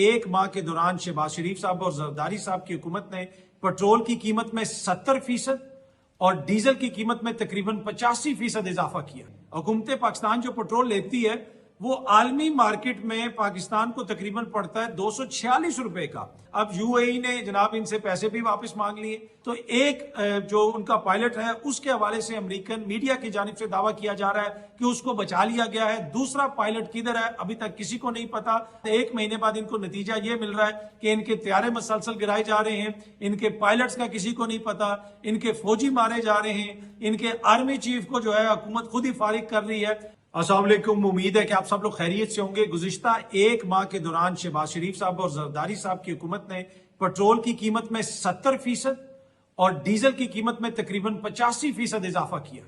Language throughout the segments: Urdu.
ایک ماہ کے دوران شہباز شریف صاحب اور زرداری صاحب کی حکومت نے پٹرول کی قیمت میں 70% اور ڈیزل کی قیمت میں تقریباً 85% اضافہ کیا۔ حکومت پاکستان جو پٹرول لیتی ہے وہ عالمی مارکیٹ میں پاکستان کو تقریباً پڑتا ہے 246 روپے کا۔ اب یو اے ای نے جناب ان سے پیسے بھی واپس مانگ لیے، تو ایک جو ان کا پائلٹ ہے اس کے حوالے سے امریکن میڈیا کی جانب سے دعویٰ کیا جا رہا ہے کہ اس کو بچا لیا گیا ہے۔ دوسرا پائلٹ کدھر ہے ابھی تک کسی کو نہیں پتا۔ ایک مہینے بعد ان کو نتیجہ یہ مل رہا ہے کہ ان کے طیارے مسلسل گرائے جا رہے ہیں، ان کے پائلٹس کا کسی کو نہیں پتا، ان کے فوجی مارے جا رہے ہیں، ان کے آرمی چیف کو جو ہے حکومت خود ہی فارغ کر رہی ہے۔ السلام علیکم، امید ہے کہ آپ سب لوگ خیریت سے ہوں گے۔ گزشتہ ایک ماہ کے دوران شہباز شریف صاحب اور زرداری صاحب کی حکومت نے پٹرول کی قیمت میں 70% اور ڈیزل کی قیمت میں تقریباً 85% اضافہ کیا۔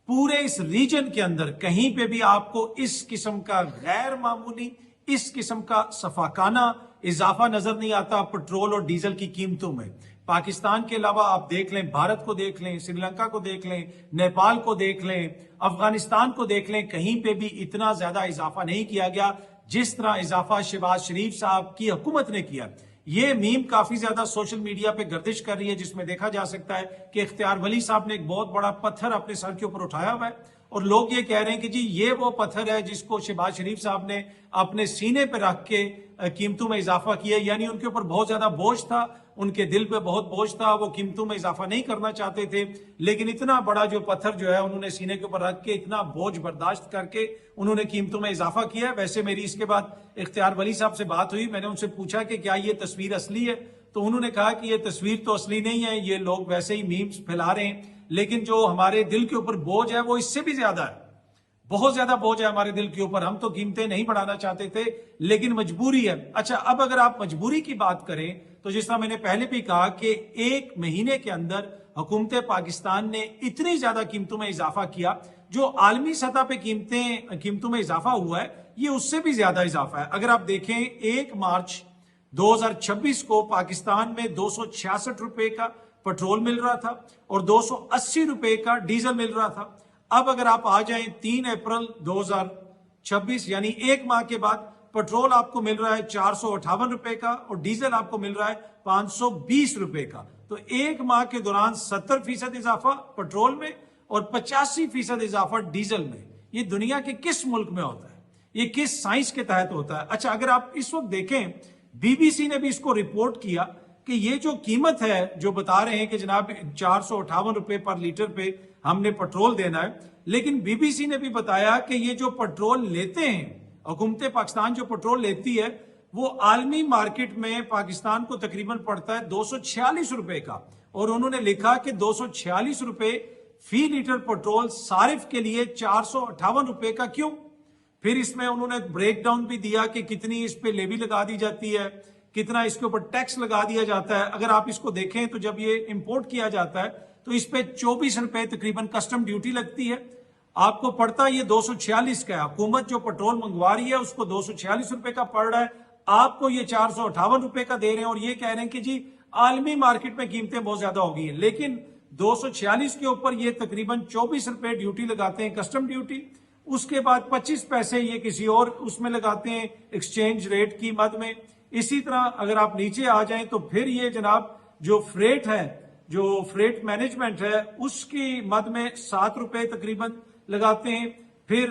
پورے اس ریجن کے اندر کہیں پہ بھی آپ کو اس قسم کا غیر معمولی، اس قسم کا سفاکانہ اضافہ نظر نہیں آتا پٹرول اور ڈیزل کی قیمتوں میں۔ پاکستان کے علاوہ آپ دیکھ لیں، بھارت کو دیکھ لیں، سری لنکا کو دیکھ لیں، نیپال کو دیکھ لیں، افغانستان کو دیکھ لیں، کہیں پہ بھی اتنا زیادہ اضافہ نہیں کیا گیا جس طرح اضافہ شہباز شریف صاحب کی حکومت نے کیا۔ یہ میم کافی زیادہ سوشل میڈیا پہ گردش کر رہی ہے، جس میں دیکھا جا سکتا ہے کہ اختیار ولی صاحب نے ایک بہت بڑا پتھر اپنے سر کے اوپر اٹھایا ہوا ہے اور لوگ یہ کہہ رہے ہیں کہ جی یہ وہ پتھر ہے جس کو شہباز شریف صاحب نے اپنے سینے پہ رکھ کے قیمتوں میں اضافہ کیا، یعنی ان کے اوپر بہت زیادہ بوجھ تھا، ان کے دل پہ بہت بوجھ تھا، وہ قیمتوں میں اضافہ نہیں کرنا چاہتے تھے، لیکن اتنا بڑا جو پتھر جو ہے انہوں نے سینے کے اوپر رکھ کے اتنا بوجھ برداشت کر کے انہوں نے قیمتوں میں اضافہ کیا ہے۔ ویسے میری اس کے بعد اختیار ولی صاحب سے بات ہوئی، میں نے ان سے پوچھا کہ کیا یہ تصویر اصلی ہے، تو انہوں نے کہا کہ یہ تصویر تو اصلی نہیں ہے، یہ لوگ ویسے ہی میمز پھیلا رہے ہیں، لیکن جو ہمارے دل کے اوپر بوجھ ہے وہ اس سے بھی زیادہ ہے، بہت زیادہ بوجھ ہے ہمارے دل کے اوپر۔ ہم تو قیمتیں نہیں بڑھانا چاہتے تھے لیکن مجبوری ہے۔ اچھا، اب اگر آپ مجبوری کی بات کریں تو جس طرح میں نے پہلے بھی کہا کہ ایک مہینے کے اندر حکومت پاکستان نے اتنی زیادہ قیمتوں میں اضافہ کیا، جو عالمی سطح پہ قیمتوں میں اضافہ ہوا ہے یہ اس سے بھی زیادہ اضافہ ہے۔ اگر آپ دیکھیں 1 مارچ 2026 کو پاکستان میں 266 روپے کا پٹرول مل رہا تھا اور 280 روپے کا ڈیزل مل رہا تھا۔ اب اگر آپ آ جائیں 3 اپریل 2026 یعنی ایک ماہ کے بعد، پٹرول آپ کو مل رہا ہے 458 روپے کا اور ڈیزل آپ کو مل رہا ہے 520 روپے کا۔ تو ایک ماہ کے دوران 70% اضافہ پٹرول میں اور 85% اضافہ ڈیزل میں۔ یہ دنیا کے کس ملک میں ہوتا ہے؟ یہ کس سائنس کے تحت ہوتا ہے؟ اچھا، اگر آپ اس وقت دیکھیں بی بی سی نے بھی اس کو رپورٹ کیا کہ یہ جو قیمت ہے جو بتا رہے ہیں کہ جناب 458 روپے پر لیٹر پہ ہم نے پٹرول دینا ہے، لیکن بی بی سی نے بھی بتایا کہ یہ جو پٹرول لیتے ہیں، حکومت پاکستان جو پٹرول لیتی ہے وہ عالمی مارکیٹ میں پاکستان کو تقریباً پڑتا ہے 246 روپے کا، اور انہوں نے لکھا کہ 246 روپے فی لیٹر پٹرول صارف کے لیے 458 روپے کا کیوں؟ پھر اس میں انہوں نے بریک ڈاؤن بھی دیا کہ کتنی اس پہ لیوی لگا دی جاتی ہے، کتنا اس کے اوپر ٹیکس لگا دیا جاتا ہے۔ اگر آپ اس کو دیکھیں تو جب یہ امپورٹ کیا جاتا ہے تو اس پہ 24 روپے تقریباً کسٹم ڈیوٹی لگتی ہے۔ آپ کو پڑتا یہ 246 کا ہے، حکومت جو پٹرول منگوا رہی ہے اس کو 246 روپے کا پڑ رہا ہے، آپ کو یہ 458 روپے کا دے رہے ہیں اور یہ کہہ رہے ہیں کہ جی عالمی مارکیٹ میں قیمتیں بہت زیادہ ہو گئی ہیں، لیکن 246 کے اوپر یہ تقریباً 24 روپے ڈیوٹی لگاتے ہیں، کسٹم ڈیوٹی، اس کے بعد 25 پیسے یہ کسی اور اس میں لگاتے ہیں ایکسچینج ریٹ کی مد میں۔ اسی طرح اگر آپ نیچے آ جائیں تو پھر یہ جناب جو فریٹ ہے، جو فریٹ مینجمنٹ ہے، اس کی مد میں 7 روپے تقریباً لگاتے ہیں۔ پھر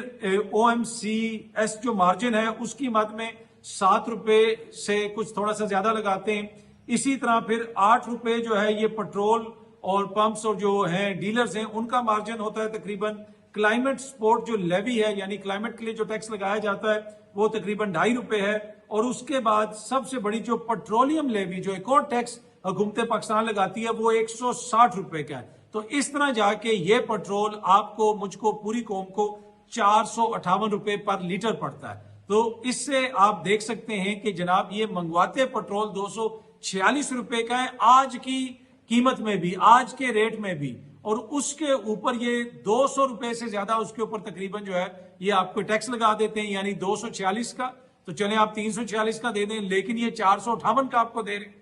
او ایم سی ایس جو مارجن ہے اس کی مد میں 7 روپے سے کچھ تھوڑا سا زیادہ لگاتے ہیں۔ اسی طرح پھر 8 روپے جو ہے یہ پٹرول اور پمپس اور جو ہیں ڈیلرز ہیں ان کا مارجن ہوتا ہے تقریباً۔ کلائمیٹ سپورٹ جو لیوی ہے، یعنی کلائمیٹ کے لیے جو ٹیکس لگایا جاتا ہے، وہ تقریباً 2.5 روپے ہے، اور اس کے بعد سب سے بڑی جو پٹرولیم لیوی جو ایک اور ٹیکس حکومت پاکستان لگاتی ہے وہ 160 روپے کا ہے۔ تو اس طرح جا کے یہ پٹرول آپ کو، مجھ کو، پوری قوم کو 458 روپے پر لیٹر پڑتا ہے۔ تو اس سے آپ دیکھ سکتے ہیں کہ جناب یہ منگواتے پٹرول 246 روپے کا ہے آج کی قیمت میں بھی، آج کے ریٹ میں بھی، اور اس کے اوپر یہ 200 روپے سے زیادہ اس کے اوپر تقریباً جو ہے یہ آپ کو ٹیکس لگا دیتے ہیں، یعنی 246 کا، تو چلیں آپ 346 کا دے دیں، لیکن یہ 458 کا آپ کو دے رہے ہیں۔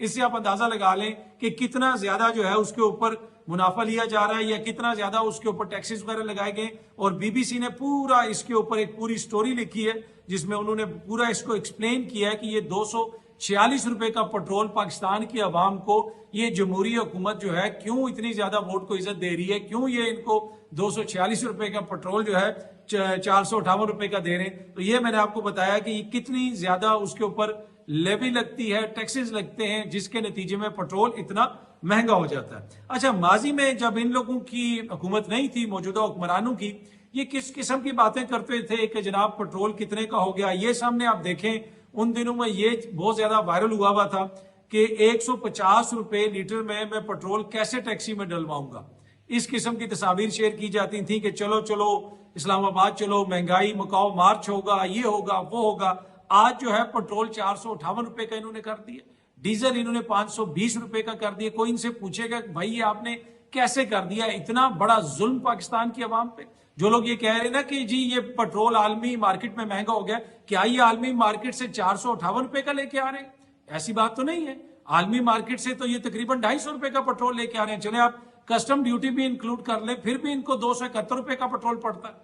اس سے آپ اندازہ لگا لیں کہ کتنا زیادہ جو ہے اس کے اوپر منافع لیا جا رہا ہے یا کتنا زیادہ اس کے اوپر ٹیکسز وغیرہ لگائے گئے. اور بی بی سی نے پورا اس کے اوپر ایک پوری سٹوری لکھی ہے جس میں انہوں نے پورا اس کو ایکسپلین کیا ہے کہ یہ 246 روپے کا پٹرول پاکستان کی عوام کو یہ جمہوری حکومت جو ہے کیوں اتنی زیادہ ووٹ کو عزت دے رہی ہے, کیوں یہ ان کو 246 روپے کا پٹرول جو ہے 458 روپے کا دے رہے ہیں. تو یہ میں نے آپ کو بتایا کہ یہ کتنی زیادہ اس کے اوپر لیوی لگتی ہے, ٹیکسز لگتے ہیں, جس کے نتیجے میں پٹرول اتنا مہنگا ہو جاتا ہے. اچھا, ماضی میں جب ان لوگوں کی حکومت نہیں تھی, موجودہ حکمرانوں کی, یہ کس قسم کی باتیں کرتے تھے کہ جناب پٹرول کتنے کا ہو گیا. یہ سامنے آپ دیکھیں ان دنوں میں یہ بہت زیادہ وائرل ہوا تھا کہ 150 روپے لیٹر میں پٹرول کیسے ٹیکسی میں ڈلواؤں گا. اس قسم کی تصاویر شیئر کی جاتی تھیں کہ چلو چلو اسلام آباد چلو, مہنگائی مکاؤ مارچ ہوگا, یہ ہوگا وہ ہوگا. آج جو ہے پٹرول 458 روپے کا انہوں نے کر دیا, ڈیزل انہوں نے 520 روپے کا کر دیا. کوئی ان سے پوچھے گا کہ بھائی یہ آپ نے کیسے کر دیا؟ اتنا بڑا ظلم پاکستان کی عوام پہ. جو لوگ یہ کہہ رہے ہیں نا کہ جی یہ پٹرول عالمی مارکیٹ میں مہنگا ہو گیا, کیا یہ عالمی مارکیٹ سے 458 روپے کا لے کے آ رہے ہیں؟ ایسی بات تو نہیں ہے. عالمی مارکیٹ سے تو یہ تقریباً 250 روپے کا پٹرول لے کے آ رہے ہیں. چلے آپ کسٹم ڈیوٹی بھی انکلوڈ کر لیں, پھر بھی ان کو 271 روپے کا پٹرول پڑتا ہے.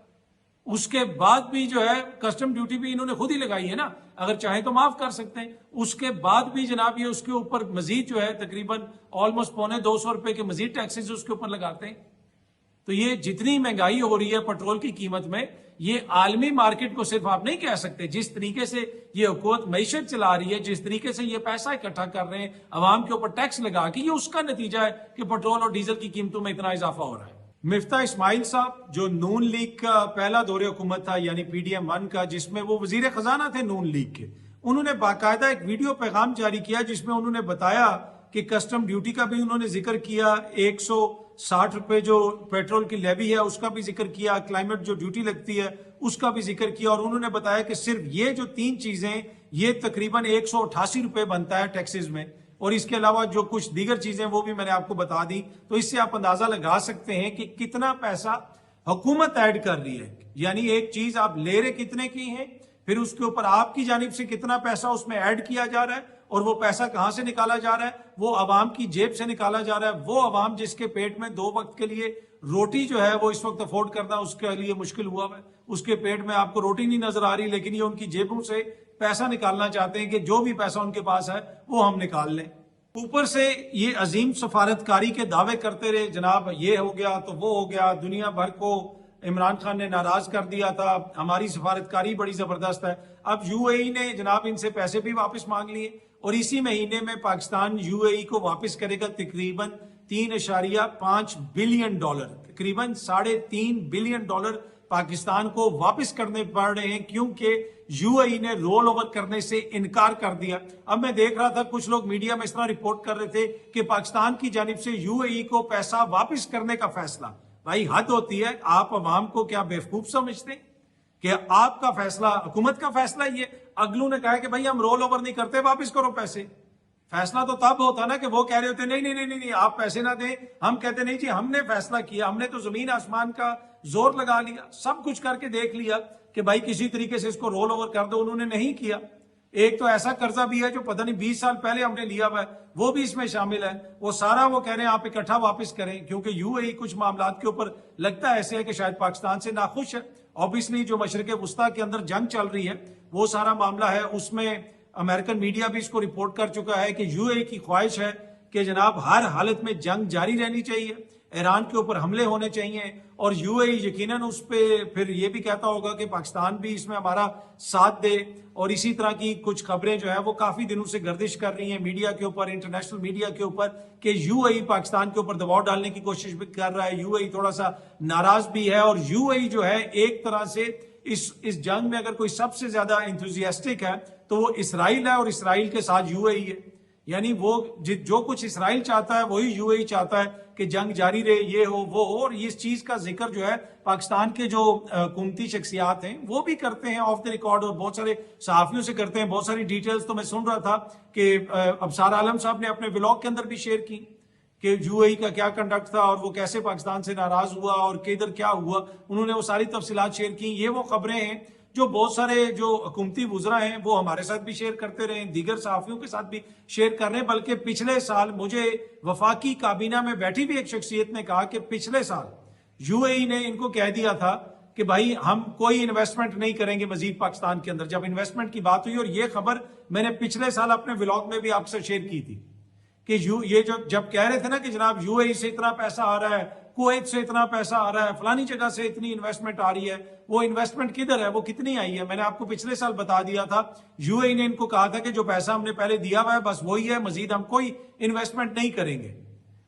اس کے بعد بھی جو ہے کسٹم ڈیوٹی بھی انہوں نے خود ہی لگائی ہے نا, اگر چاہیں تو معاف کر سکتے ہیں. اس کے بعد بھی جناب یہ اس کے اوپر مزید جو ہے تقریباً آلموسٹ 250 روپے کے مزید ٹیکسز اس کے اوپر لگاتے ہیں. تو یہ جتنی مہنگائی ہو رہی ہے پٹرول کی قیمت میں, یہ عالمی مارکیٹ کو صرف آپ نہیں کہہ سکتے. جس طریقے سے یہ حکومت معیشت چلا رہی ہے, جس طریقے سے یہ پیسہ اکٹھا کر رہے ہیں عوام کے اوپر ٹیکس لگا کے, یہ اس کا نتیجہ ہے کہ پٹرول اور ڈیزل کی قیمتوں میں اتنا اضافہ ہو رہا ہے. مفتاح اسماعیل صاحب جو نون لیگ کا پہلا دور حکومت تھا, یعنی پی ڈی ایم 1 کا, جس میں وہ وزیر خزانہ تھے نون لیگ کے, انہوں نے باقاعدہ ایک ویڈیو پیغام جاری کیا جس میں انہوں نے بتایا کہ کسٹم ڈیوٹی کا بھی انہوں نے ذکر کیا, 160 روپے جو پیٹرول کی لیوی ہے اس کا بھی ذکر کیا, کلائمیٹ جو ڈیوٹی لگتی ہے اس کا بھی ذکر کیا, اور انہوں نے بتایا کہ صرف یہ جو 3 چیزیں یہ تقریباً 188 روپے بنتا ہے ٹیکسز میں, اور اس کے علاوہ جو کچھ دیگر چیزیں وہ بھی میں نے آپ کو بتا دی. تو اس سے آپ اندازہ لگا سکتے ہیں کہ کتنا پیسہ حکومت ایڈ کر رہی ہے. یعنی ایک چیز آپ لے رہے کتنے کی ہیں, پھر اس کے اوپر آپ کی جانب سے کتنا پیسہ اس میں ایڈ کیا جا رہا ہے, اور وہ پیسہ کہاں سے نکالا جا رہا ہے؟ وہ عوام کی جیب سے نکالا جا رہا ہے. وہ عوام جس کے پیٹ میں 2 وقت کے لیے روٹی جو ہے وہ اس وقت افورڈ کرنا اس کے لیے مشکل ہوا ہے, اس کے پیٹ میں آپ کو روٹی نہیں نظر آ رہی, لیکن یہ ان کی جیبوں سے پیسہ نکالنا چاہتے ہیں کہ جو بھی پیسہ ان کے پاس ہے وہ ہم نکال لیں. اوپر سے یہ عظیم سفارتکاری کے دعوے کرتے رہے, جناب یہ ہو گیا تو وہ ہو گیا, دنیا بھر کو عمران خان نے ناراض کر دیا تھا, ہماری سفارتکاری بڑی زبردست ہے. اب یو اے ای نے جناب ان سے پیسے بھی واپس مانگ لیے, اور اسی مہینے میں پاکستان یو اے ای کو واپس کرے گا تقریباً 3.5 بلین ڈالر, تقریباً $3.5 بلین پاکستان کو واپس کرنے پڑ رہے ہیں, کیونکہ یو اے ای نے رول اوور کرنے سے انکار کر دیا. اب میں دیکھ رہا تھا کچھ لوگ میڈیا میں اس طرح رپورٹ کر رہے تھے کہ پاکستان کی جانب سے یو اے ای کو پیسہ واپس کرنے کا فیصلہ. بھائی حد ہوتی ہے, آپ عوام کو کیا بیوقوف سمجھتے ہیں کہ آپ کا فیصلہ, حکومت کا فیصلہ یہ اگلوں نے کہا کہ بھائی ہم رول اوور نہیں کرتے, واپس کرو پیسے. فیصلہ تو تب ہوتا نا کہ وہ کہہ رہے ہوتے نہیں نہیں نہیں نہیں آپ پیسے نہ دیں, ہم کہتے نہیں جی ہم نے فیصلہ کیا, ہم نے تو زمین آسمان کا زور لگا لیا, سب کچھ کر کے دیکھ لیا کہ بھائی کسی طریقے سے اس کو رول اوور کر دو. انہوں نے نہیں کیا. ایک تو ایسا قرضہ بھی ہے جو پتہ نہیں 20 سال پہلے ہم نے لیا ہوا ہے, وہ بھی اس میں شامل ہے. وہ سارا وہ کہہ رہے ہیں آپ اکٹھا واپس کریں, کیونکہ یو اے ای کچھ معاملات کے اوپر لگتا ہے ایسے ہے کہ شاید پاکستان سے ناخوش ہے. اوبیسلی جو مشرق وسطیٰ کے اندر جنگ چل رہی ہے وہ سارا معاملہ ہے, اس میں امریکن میڈیا بھی اس کو رپورٹ کر چکا ہے کہ یو اے ای کی خواہش ہے کہ جناب ہر حالت میں جنگ جاری رہنی چاہیے, ایران کے اوپر حملے ہونے چاہیے, اور یو اے ای یقیناً اس پہ پھر یہ بھی کہتا ہوگا کہ پاکستان بھی اس میں ہمارا ساتھ دے. اور اسی طرح کی کچھ خبریں جو ہے وہ کافی دنوں سے گردش کر رہی ہیں میڈیا کے اوپر, انٹرنیشنل میڈیا کے اوپر, کہ یو اے ای پاکستان کے اوپر دباؤ ڈالنے کی کوشش بھی کر رہا ہے. یو اے ای تھوڑا سا ناراض بھی ہے, اور یو اے ای جو ہے ایک طرح سے اس جنگ میں اگر کوئی سب سے زیادہ انتھوزیاسٹک ہے تو وہ اسرائیل ہے, اور اسرائیل کے ساتھ یو اے ای ہے. یعنی وہ جو کچھ اسرائیل چاہتا ہے وہی یو اے ای چاہتا ہے کہ جنگ جاری رہے, یہ ہو وہ ہو. اور اس چیز کا ذکر جو ہے پاکستان کے جو حکومتی شخصیات ہیں وہ بھی کرتے ہیں آف دی ریکارڈ, اور بہت سارے صحافیوں سے کرتے ہیں. بہت ساری ڈیٹیلز تو میں سن رہا تھا کہ ابصار عالم صاحب نے اپنے ولاگ کے اندر بھی شیئر کی کہ یو اے ای کا کیا کنڈکٹ تھا, اور وہ کیسے پاکستان سے ناراض ہوا, اور کدھر کیا ہوا. انہوں نے وہ ساری تفصیلات شیئر کی. یہ وہ خبریں ہیں جو بہت سارے جو حکومتی وزراء ہیں وہ ہمارے ساتھ بھی شیئر کرتے رہے، دیگر صحافیوں کے ساتھ بھی شیئر کر رہے ہیں، بلکہ پچھلے سال مجھے وفاقی کابینہ میں بیٹھی بھی ایک شخصیت نے کہا کہ پچھلے سال یو اے ای نے ان کو کہہ دیا تھا کہ بھائی ہم کوئی انویسٹمنٹ نہیں کریں گے مزید پاکستان کے اندر، جب انویسٹمنٹ کی بات ہوئی، اور یہ خبر میں نے پچھلے سال اپنے ولاگ میں بھی آپ سے شیئر کی تھی کہ یہ جو جب کہہ رہے تھے نا کہ جناب یو اے ای سے اتنا پیسہ آ رہا ہے، کویت سے اتنا پیسہ آ رہا ہے، فلانی جگہ سے اتنی انویسٹمنٹ آ رہی ہے، وہ انویسٹمنٹ کدھر ہے، وہ کتنی آئی ہے؟ میں نے آپ کو پچھلے سال بتا دیا تھا، یو اے ای نے ان کو کہا تھا کہ جو پیسہ ہم نے پہلے دیا ہوا ہے بس وہی ہے، مزید ہم کوئی انویسٹمنٹ نہیں کریں گے۔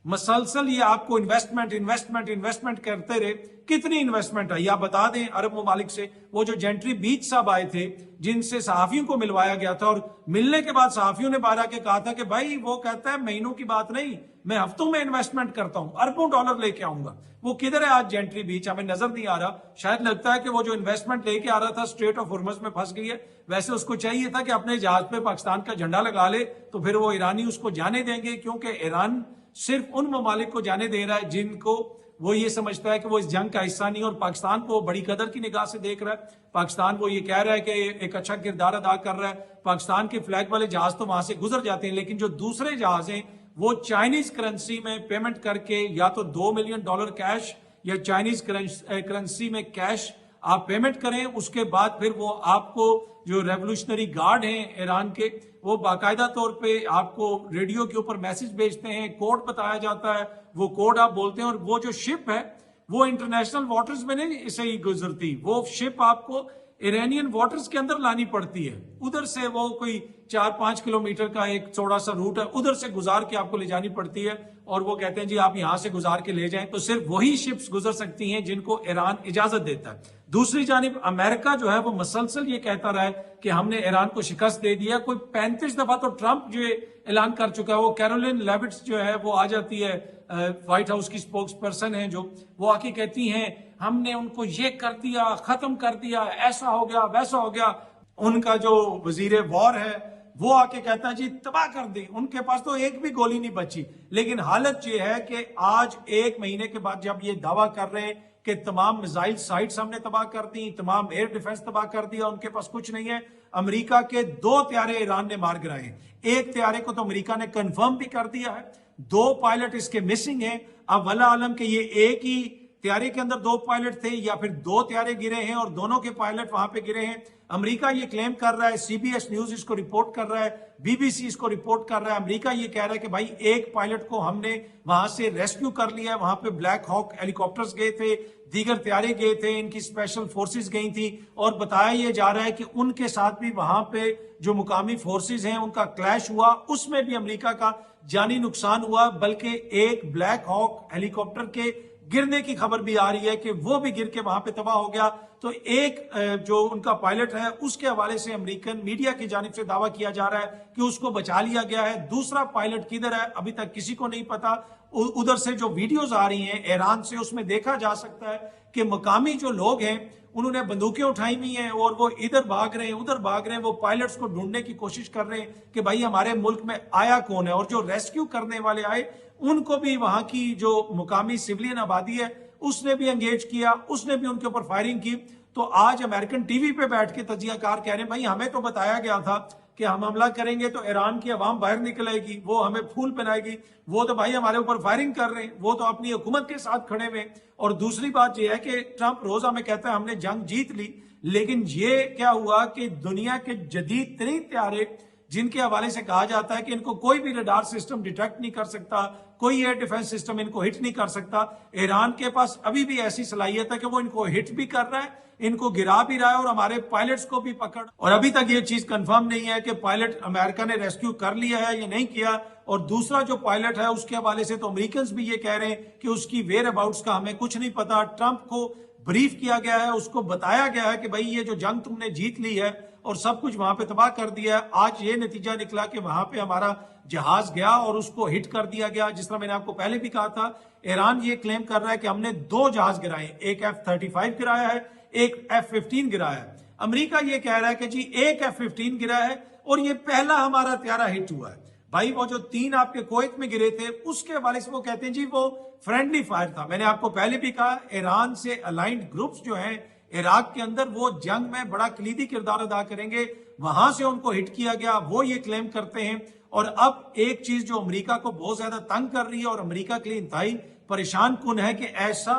مسلسل یہ آپ کو انویسٹمنٹ کرتے رہے۔ کتنی انویسٹمنٹ آئی آپ بتا دیں عرب ممالک سے؟ وہ جو جینٹری بیچ صاحب آئے تھے جن سے صحافیوں کو ملوایا گیا تھا، اور ملنے کے بعد صحافیوں نے باہر آ کے کہا تھا کہ بھائی وہ کہتا ہے مہینوں کی بات نہیں، میں ہفتوں میں انویسٹمنٹ کرتا ہوں، اربوں ڈالر لے کے آؤں گا۔ وہ کدھر ہے آج جینٹری بیچ؟ ہمیں نظر نہیں آ رہا۔ شاید لگتا ہے کہ وہ جو انویسٹمنٹ لے کے آ رہا تھا اسٹریٹ آف ہرمز میں پھنس گئی ہے۔ ویسے اس کو چاہیے تھا کہ اپنے جہاز پہ پاکستان کا جھنڈا لگا لے، تو پھر وہ ایرانی اس کو جانے دیں گے، کیونکہ ایران صرف ان ممالک کو جانے دے رہا ہے جن کو وہ یہ سمجھتا ہے کہ وہ اس جنگ کا حصہ نہیں، اور پاکستان کو بڑی قدر کی نگاہ سے دیکھ رہا ہے۔ پاکستان وہ یہ کہہ رہا ہے کہ ایک اچھا کردار ادا کر رہا ہے۔ پاکستان کے فلیگ والے جہاز تو وہاں سے گزر جاتے ہیں، لیکن جو دوسرے جہاز ہیں وہ چائنیز کرنسی میں پیمنٹ کر کے یا تو $2 ملین کیش یا چائنیز کرنسی میں کیش آپ پیمنٹ کریں، اس کے بعد پھر وہ آپ کو جو ریولوشنری گارڈ ہیں ایران کے، وہ باقاعدہ طور پہ آپ کو ریڈیو کے اوپر میسج بھیجتے ہیں، کوڈ بتایا جاتا ہے، وہ کوڈ آپ بولتے ہیں، اور وہ جو شپ ہے وہ انٹرنیشنل واٹرز میں نہیں سے ہی گزرتی، وہ شپ آپ کو ایرانین واٹرز کے اندر لانی پڑتی ہے، ادھر سے وہ کوئی 4-5 کلومیٹر کا ایک چوڑا سا روٹ ہے، ادھر سے گزار کے آپ کو لے جانی پڑتی ہے، اور وہ کہتے ہیں جی آپ یہاں سے گزار کے لے جائیں، تو صرف وہی شپس گزر سکتی ہیں جن کو ایران اجازت دیتا ہے۔ دوسری جانب امریکہ جو ہے وہ مسلسل یہ کہتا رہا ہے کہ ہم نے ایران کو شکست دے دیا، کوئی 35 دفعہ تو ٹرمپ جو اعلان کر چکا ہے، وہ کیرولین لیوٹس جو ہے وہ آ جاتی ہے، وائٹ ہاؤس کی سپوکس پرسن ہیں جو، وہ آ کے کہتی ہیں ہم نے ان کو یہ کر دیا، ختم کر دیا، ایسا ہو گیا ویسا ہو گیا۔ ان کا جو وزیر وار ہے وہ آ کے کہتا ہے جی تباہ کر دی، ان کے پاس تو ایک بھی گولی نہیں بچی۔ لیکن حالت یہ ہے کہ آج 1 مہینے کے بعد جب یہ دعویٰ کر رہے ہیں کہ تمام میزائل سائٹس ہم نے تباہ کر دی، تمام ایئر ڈیفنس تباہ کر دیا، ان کے پاس کچھ نہیں ہے۔ امریکہ کے 2 طیارے ایران نے مار گرائے ہیں، ایک طیارے کو تو امریکہ نے کنفرم بھی کر دیا ہے، 2 پائلٹ اس کے مسنگ ہیں۔ اب واللہ عالم کہ یہ ایک ہی طیارے کے اندر 2 پائلٹ تھے یا پھر 2 طیارے گرے ہیں اور دونوں کے پائلٹ وہاں پہ گرے ہیں۔ امریکہ یہ کلیم کر رہا ہے، سی بی ایس نیوز اس کو رپورٹ کر رہا ہے، بی بی سی اس کو رپورٹ کر رہا ہے، امریکہ یہ کہہ رہا ہے کہ بھائی ایک پائلٹ کو ہم نے وہاں سے ریسکیو کر لیا ہے، وہاں پہ بلیک ہاک ہیلی کاپٹرز گئے تھے، دیگر طیارے گئے تھے، ان کی اسپیشل فورسز گئی تھی، اور بتایا یہ جا رہا ہے کہ ان کے ساتھ بھی وہاں پہ جو مقامی فورسز ہیں ان کا کلیش ہوا، اس میں بھی امریکہ کا جانی نقصان ہوا، بلکہ ایک بلیک ہاک ہیلی کاپٹر کے گرنے کی خبر بھی آ رہی ہے کہ وہ بھی گر کے وہاں پہ تباہ ہو گیا۔ تو ایک جو ان کا پائلٹ ہے اس کے حوالے سے امریکن میڈیا کی جانب سے دعویٰ کیا جا رہا ہے کہ اس کو بچا لیا گیا ہے، دوسرا پائلٹ کدھر ہے ابھی تک کسی کو نہیں پتا۔ ادھر سے جو ویڈیوز آ رہی ہیں ایران سے، اس میں دیکھا جا سکتا ہے کہ مقامی جو لوگ ہیں انہوں نے بندوقیں اٹھائی ہوئی ہیں اور وہ ادھر بھاگ رہے ہیں ادھر بھاگ رہے ہیں، وہ پائلٹس کو ڈھونڈنے کی کوشش کر رہے ہیں کہ بھائی ہمارے ملک میں آیا کون ہے، اور جو ریسکیو کرنے والے آئے ان کو بھی وہاں کی جو مقامی سیولین آبادی ہے اس نے بھی انگیج کیا، اس نے بھی ان کے اوپر فائرنگ کی۔ تو آج امریکن ٹی وی پہ بیٹھ کے تجزیہ کار کہہ رہے ہیں بھائی ہمیں تو بتایا گیا تھا کہ ہم حملہ کریں گے تو ایران کی عوام باہر نکل آئے گی، وہ ہمیں پھول پہنائے گی، وہ تو بھائی ہمارے اوپر فائرنگ کر رہے ہیں، وہ تو اپنی حکومت کے ساتھ کھڑے ہوئے۔ اور دوسری بات یہ ہے کہ ٹرمپ روزہ میں کہتا ہے ہم نے جنگ جیت لی، لیکن یہ کیا ہوا کہ دنیا کے جدید ترین طیارے جن کے حوالے سے کہا جاتا ہے کہ ان کو کوئی بھی ریڈار سسٹم ڈیٹیکٹ نہیں کر سکتا، کوئی ایئر ڈیفنس سسٹم ان کو ہٹ نہیں کر سکتا، ایران کے پاس ابھی بھی ایسی صلاحیت ہے کہ وہ ان کو ہٹ بھی کر رہا ہے، ان کو گرا بھی رہا ہے، اور ہمارے پائلٹس کو بھی پکڑ، اور ابھی تک یہ چیز کنفرم نہیں ہے کہ پائلٹ امریکہ نے ریسکیو کر لیا ہے یا نہیں کیا۔ اور دوسرا جو پائلٹ ہے اس کے حوالے سے تو امریکنز بھی یہ کہہ رہے ہیں کہ اس کی ویئر اباؤٹس کا ہمیں کچھ نہیں پتا۔ ٹرمپ کو بریف کیا گیا ہے، اس کو بتایا گیا ہے کہ بھائی یہ جو جنگ تم نے جیت لی ہے اور سب کچھ وہاں پہ تباہ کر دیا ہے۔ آج یہ نتیجہ نکلا کہ وہاں پہ ہمارا جہاز گیا اور اس کو ہٹ کر دیا گیا، جس طرح میں نے آپ کو پہلے بھی کہا تھا۔ ایران یہ کلیم کر رہا ہے کہ ہم نے 2 جہاز گرائے، ایک F-35 گرایا ہے، ایک F-15 گرایا ہے۔ امریکہ یہ کہہ رہا ہے کہ جی ایک F-15 گرا ہے اور یہ پہلا ہمارا طیارہ ہٹ ہوا ہے۔ بھائی وہ جو 3 آپ کے کویت میں گرے تھے اس کے حوالے سے وہ کہتے ہیں جی وہ فرینڈلی فائر تھا۔ میں نے آپ کو پہلے بھی کہا ایران سے الائنڈ گروپس جو ہیں عراق کے اندر وہ جنگ میں بڑا کلیدی کردار ادا کریں گے، وہاں سے ان کو ہٹ کیا گیا، وہ یہ کلیم کرتے ہیں۔ اور اب ایک چیز جو امریکہ کو بہت زیادہ تنگ کر رہی ہے اور امریکہ کے لیے انتہائی پریشان کن ہے کہ ایسا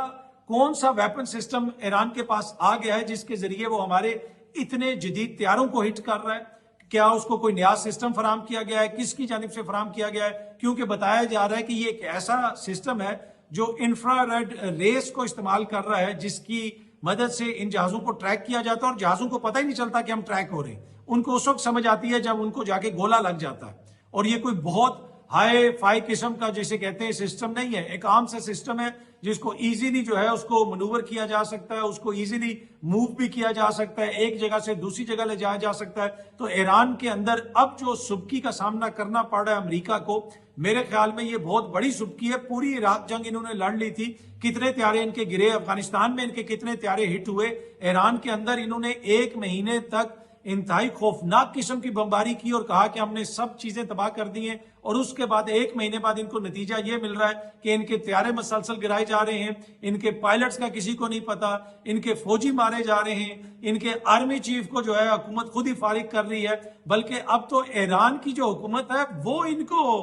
کون سا ویپن سسٹم ایران کے پاس آ گیا ہے جس کے ذریعے وہ ہمارے اتنے جدید طیاروں کو ہٹ کر رہا ہے۔ کیا اس کو کوئی نیا سسٹم فراہم کیا گیا ہے؟ کس کی جانب سے فراہم کیا گیا ہے؟ کیونکہ بتایا جا رہا ہے کہ یہ ایک ایسا سسٹم ہے جو انفرا ریڈ ریز کو استعمال کر رہا ہے، جس کی مدد سے ان جہازوں کو ٹریک کیا جاتا ہے اور جہازوں کو پتہ ہی نہیں چلتا کہ ہم ٹریک ہو رہے ہیں۔ ان کو اس وقت سمجھ آتی ہے جب ان کو جا کے گولا لگ جاتا ہے۔ اور یہ کوئی بہت ہائی فائی قسم کا جسے کہتے ہیں سسٹم نہیں ہے، ایک عام سے سسٹم ہے جس کو ایزیلی جو ہے اس کو منور کیا جا سکتا ہے، اس کو ایزیلی موو بھی کیا جا سکتا ہے، ایک جگہ سے دوسری جگہ لے جایا جا سکتا ہے۔ تو ایران کے اندر اب جو سبکی کا سامنا کرنا پڑ رہا ہے امریکہ کو، میرے خیال میں یہ بہت بڑی سبکی ہے۔ پوری عراق جنگ انہوں نے لڑ لی تھی، کتنے طیارے ان کے گرے، افغانستان میں ان کے کتنے طیارے ہٹ ہوئے، ایران کے اندر انہوں نے 1 مہینے تک انتہائی خوفناک قسم کی بمباری کی اور کہا کہ ہم نے سب چیزیں تباہ کر دی ہیں، اور اس کے بعد 1 مہینے بعد ان کو نتیجہ یہ مل رہا ہے کہ ان کے طیارے مسلسل گرائے جا رہے ہیں، ان کے پائلٹس کا کسی کو نہیں پتا، ان کے فوجی مارے جا رہے ہیں، ان کے آرمی چیف کو جو ہے حکومت خود ہی فارغ کر رہی ہے، بلکہ اب تو ایران کی جو حکومت ہے وہ ان کو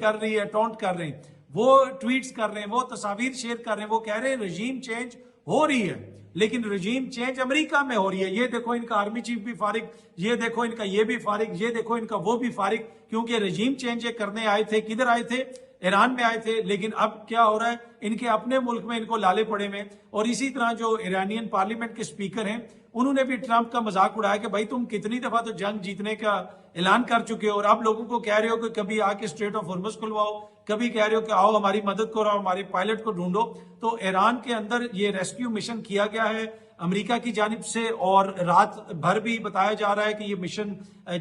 کر رہی ہے، ٹونٹ کر رہے ہیں، وہ ٹویٹس کر رہے ہیں، وہ تصاویر شیئر کر رہے ہیں، وہ کہہ رہے ہیں رجیم چینج ہو رہی ہے، لیکن رجیم چینج امریکہ میں ہو رہی ہے۔ یہ دیکھو ان کا آرمی چیف بھی فارغ، یہ دیکھو ان کا یہ بھی فارغ، یہ دیکھو ان کا وہ بھی فارغ، کیونکہ رجیم چینج یہ کرنے آئے تھے، کدھر آئے تھے؟ ایران میں آئے تھے، لیکن اب کیا ہو رہا ہے؟ ان کے اپنے ملک میں ان کو لالے پڑے میں۔ اور اسی طرح جو ایرانین پارلیمنٹ کے سپیکر ہیں، انہوں نے بھی ٹرمپ کا مذاق اڑایا کہ بھائی تم کتنی دفعہ تو جنگ جیتنے کا اعلان کر چکے ہو اور آپ لوگوں کو کہہ رہے ہو کہ کبھی آ کے اسٹریٹ آف ہارمز کھلواؤ، کبھی کہہ رہے ہو کہ آؤ ہماری مدد کرو، ہمارے پائلٹ کو ڈھونڈو۔ تو ایران کے اندر یہ ریسکیو مشن کیا گیا ہے امریکہ کی جانب سے، اور رات بھر بھی بتایا جا رہا ہے کہ یہ مشن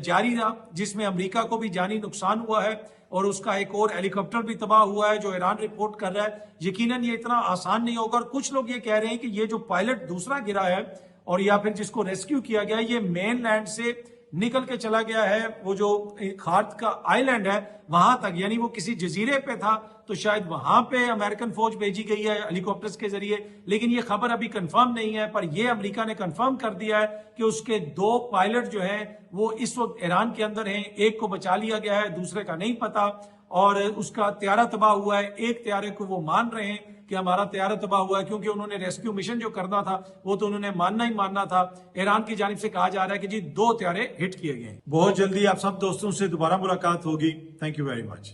جاری رہا، جس میں امریکہ کو بھی جانی نقصان ہوا ہے اور اس کا ایک اور ہیلی کاپٹر بھی تباہ ہوا ہے جو ایران رپورٹ کر رہا ہے۔ یقیناً یہ اتنا آسان نہیں ہوگا، اور کچھ لوگ یہ کہہ رہے ہیں کہ یہ جو پائلٹ دوسرا گرا ہے اور یا پھر جس کو ریسکیو کیا گیا ہے، یہ مین لینڈ سے نکل کے چلا گیا ہے، وہ جو خارت کا آئی لینڈ ہے وہاں تک، یعنی وہ کسی جزیرے پہ تھا تو شاید وہاں پہ امریکن فوج بھیجی گئی ہے ہیلی کاپٹرز کے ذریعے، لیکن یہ خبر ابھی کنفرم نہیں ہے۔ پر یہ امریکہ نے کنفرم کر دیا ہے کہ اس کے 2 پائلٹ جو ہیں وہ اس وقت ایران کے اندر ہیں، ایک کو بچا لیا گیا ہے، دوسرے کا نہیں پتا، اور اس کا طیارہ تباہ ہوا ہے۔ ایک طیارے کو وہ مان رہے ہیں کہ ہمارا طیارہ تباہ ہوا ہے، کیونکہ انہوں نے ریسکیو مشن جو کرنا تھا وہ تو انہوں نے ماننا ہی ماننا تھا۔ ایران کی جانب سے کہا جا رہا ہے کہ جی 2 طیارے ہٹ کیے گئے ہیں۔ بہت جلدی آپ سب دوستوں سے دوبارہ ملاقات ہوگی۔ Thank you very much.